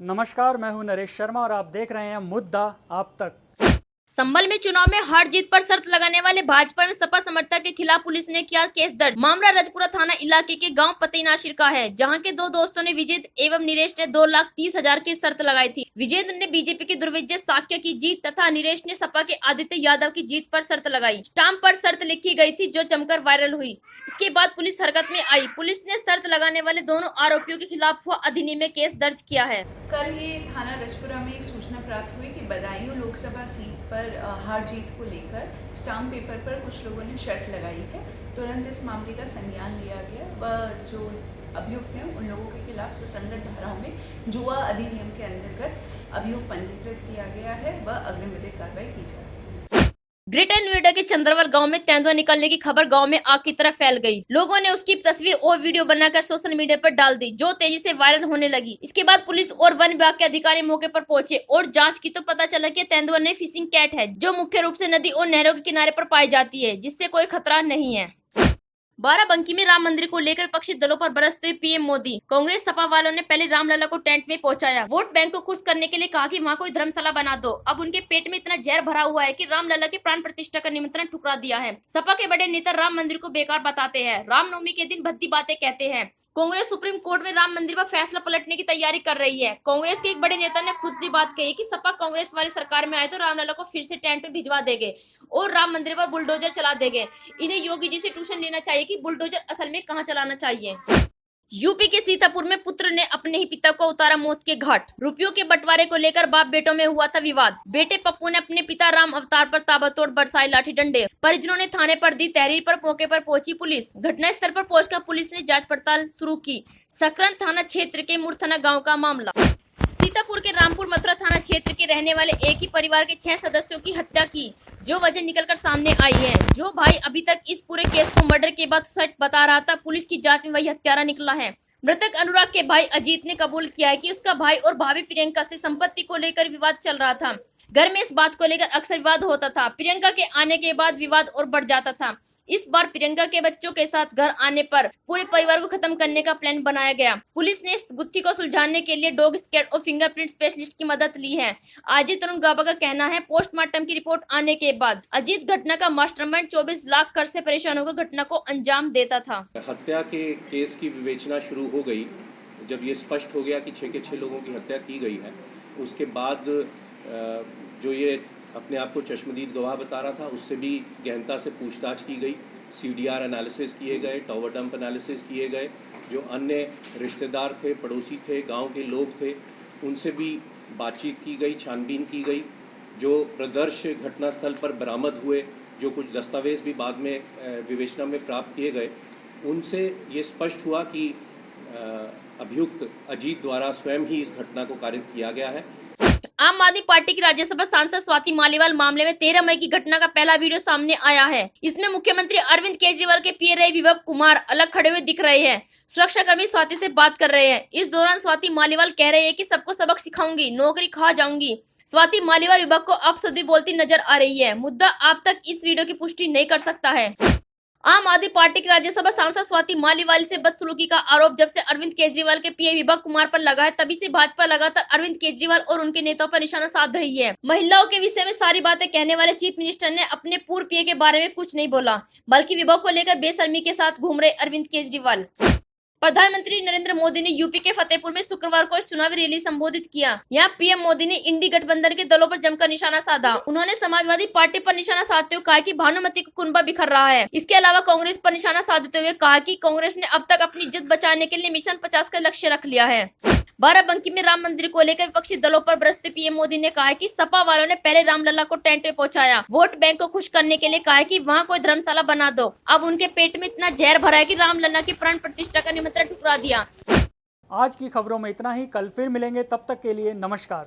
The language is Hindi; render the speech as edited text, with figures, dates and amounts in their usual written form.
नमस्कार, मैं हूं नरेश शर्मा और आप देख रहे हैं मुद्दा आप तक। संभल में चुनाव में हार जीत पर शर्त लगाने वाले भाजपा में सपा समर्थक के खिलाफ पुलिस ने किया केस दर्ज। मामला रजपुरा थाना इलाके के गांव पतेनाशिर का है, जहां के दो दोस्तों ने विजेंद्र एवं नीरेश ने 2,30,000 की शर्त लगाई थी। विजेंद्र ने बीजेपी की दुर्विजय साक्य की जीत तथा नीरेश ने सपा के आदित्य यादव की जीत पर शर्त लगाई। स्टाम्प पर शर्त लिखी गई थी जो जमकर वायरल हुई। इसके बाद पुलिस हरकत में आई। पुलिस ने शर्त लगाने वाले दोनों आरोपियों के खिलाफ हुआ अधिनियम में केस दर्ज किया है। कल ये थाना रजपुरा में एक सूचना प्राप्त हुई कि बदायूं लोकसभा सीट पर हार जीत को लेकर स्टाम्प पेपर पर कुछ लोगों ने शर्त लगाई है। तुरंत इस मामले का संज्ञान लिया गया व जो अभियुक्त हैं उन लोगों के खिलाफ सुसंगत धाराओं में जुआ अधिनियम के अंतर्गत अभियोग पंजीकृत किया गया है व अग्रिम विधिक कार्रवाई की जा रही है। ग्रेटर नोएडा के चंद्रवर गांव में तेंदुआ निकलने की खबर गांव में आग की तरह फैल गई। लोगों ने उसकी तस्वीर और वीडियो बनाकर सोशल मीडिया पर डाल दी, जो तेजी से वायरल होने लगी। इसके बाद पुलिस और वन विभाग के अधिकारी मौके पर पहुंचे और जांच की तो पता चला कि तेंदुआ ने फिशिंग कैट है, जो मुख्य रूप से नदी और नहरों के किनारे पर पाई जाती है, जिससे कोई खतरा नहीं है। बाराबंकी में राम मंदिर को लेकर विपक्षी दलों पर बरसते हुए पीएम मोदी। कांग्रेस सपा वालों ने पहले रामलला को टेंट में पहुंचाया, वोट बैंक को खुश करने के लिए कहा कि वहां कोई धर्मशाला बना दो। अब उनके पेट में इतना जहर भरा हुआ है कि रामलला के प्राण प्रतिष्ठा का निमंत्रण ठुकरा दिया है। सपा के बड़े नेता राम मंदिर को बेकार बताते हैं, रामनवमी के दिन भद्दी बातें कहते हैं। कांग्रेस सुप्रीम कोर्ट में राम मंदिर पर फैसला पलटने की तैयारी कर रही है। कांग्रेस के एक बड़े नेता ने खुद सी बात कही कि सपा कांग्रेस वाली सरकार में आए तो रामलला को फिर से टेंट में भिजवा देंगे और राम मंदिर पर बुलडोजर चला देंगे। इन्हें योगी जी से ट्यूशन लेना चाहिए कि बुलडोजर असल में कहां चलाना चाहिए। यूपी के सीतापुर में पुत्र ने अपने ही पिता को उतारा मौत के घाट। रुपयों के बंटवारे को लेकर बाप बेटों में हुआ था विवाद। बेटे पप्पू ने अपने पिता राम अवतार पर ताबड़तोड़ बरसाए लाठी डंडे। परिजनों ने थाने पर दी तहरीर पर मौके पर पहुंची पुलिस। घटनास्थल पर पहुंचकर पुलिस ने जांच पड़ताल शुरू की। सकरन थाना क्षेत्र के मुरथना गाँव का मामला। सीतापुर के रामपुर मथुरा थाना क्षेत्र के रहने वाले एक ही परिवार के 6 सदस्यों की हत्या की, जो वजह निकलकर सामने आई है। जो भाई अभी तक इस पूरे केस को मर्डर के बाद सच बता रहा था, पुलिस की जांच में वही हत्यारा निकला है। मृतक अनुराग के भाई अजीत ने कबूल किया है कि उसका भाई और भाभी प्रियंका से संपत्ति को लेकर विवाद चल रहा था। घर में इस बात को लेकर अक्सर विवाद होता था। प्रियंका के आने के बाद विवाद और बढ़ जाता था। इस बार प्रियंका के बच्चों के साथ घर आने पर पूरे परिवार को खत्म करने का प्लान बनाया गया। पुलिस ने इस गुत्थी को सुलझाने के लिए डॉग स्क्वाड और फिंगरप्रिंट स्पेशलिस्ट की मदद ली है। अजीत तरुण गाबा का कहना है, पोस्टमार्टम की रिपोर्ट आने के बाद अजीत घटना का मास्टरमाइंड 24 लाख कर से परेशान होकर घटना को अंजाम देता था। हत्या के केस की विवेचना शुरू हो गई जब ये स्पष्ट हो गया कि 6 के 6 लोगों की हत्या की गई है। उसके बाद जो ये अपने आप को चश्मदीद गवाह बता रहा था, उससे भी गहनता से पूछताछ की गई। CDR एनालिसिस किए गए, टावर डंप एनालिसिस किए गए। जो अन्य रिश्तेदार थे, पड़ोसी थे, गांव के लोग थे, उनसे भी बातचीत की गई, छानबीन की गई। जो प्रदर्श घटनास्थल पर बरामद हुए, जो कुछ दस्तावेज भी बाद में विवेचना में प्राप्त किए गए, उनसे ये स्पष्ट हुआ कि अभियुक्त अजीत द्वारा स्वयं ही इस घटना को कारित किया गया है। आम आदमी पार्टी की राज्यसभा सांसद स्वाति मालीवाल मामले में 13 मई की घटना का पहला वीडियो सामने आया है। इसमें मुख्यमंत्री अरविंद केजरीवाल के पीए रहे विभव कुमार अलग खड़े हुए दिख रहे हैं। सुरक्षाकर्मी स्वाति से बात कर रहे हैं। इस दौरान स्वाति मालीवाल कह रहे हैं कि सबको सबक सिखाऊंगी, नौकरी खा जाऊंगी। स्वाति मालीवाल विभाग को अपशब्द बोलती नजर आ रही है। मुद्दा आप तक इस वीडियो की पुष्टि नहीं कर सकता है। आम आदमी पार्टी की राज्यसभा सांसद स्वाति मालीवाल से बदसलूकी का आरोप जब से अरविंद केजरीवाल के पीए विभव कुमार पर लगा है, तभी से भाजपा लगातार अरविंद केजरीवाल और उनके नेताओं पर निशाना साध रही है। महिलाओं के विषय में सारी बातें कहने वाले चीफ मिनिस्टर ने अपने पूर्व पीए के बारे में कुछ नहीं बोला, बल्कि विभव को लेकर बेशर्मी के साथ घूम रहे अरविंद केजरीवाल। प्रधानमंत्री नरेंद्र मोदी ने यूपी के फतेहपुर में शुक्रवार को चुनावी रैली संबोधित किया। यहाँ पीएम मोदी ने इंडी गठबंधन के दलों पर जमकर निशाना साधा। उन्होंने समाजवादी पार्टी पर निशाना साधते हुए कहा कि भानुमति को कुनबा बिखर रहा है। इसके अलावा कांग्रेस पर निशाना साधते हुए कहा कि कांग्रेस ने अब तक अपनी इज्जत बचाने के लिए मिशन 50 का लक्ष्य रख लिया है। बाराबंकी में राम मंदिर को लेकर विपक्षी दलों पर बरसते पीएम मोदी ने कहा कि सपा वालों ने पहले रामलला को टेंट में पहुंचाया, वोट बैंक को खुश करने के लिए कहा कि वहां कोई धर्मशाला बना दो। अब उनके पेट में इतना जहर भरा है कि रामलला की प्राण प्रतिष्ठा का निमंत्रण ठुकरा दिया। आज की खबरों में इतना ही। कल फिर मिलेंगे, तब तक के लिए नमस्कार।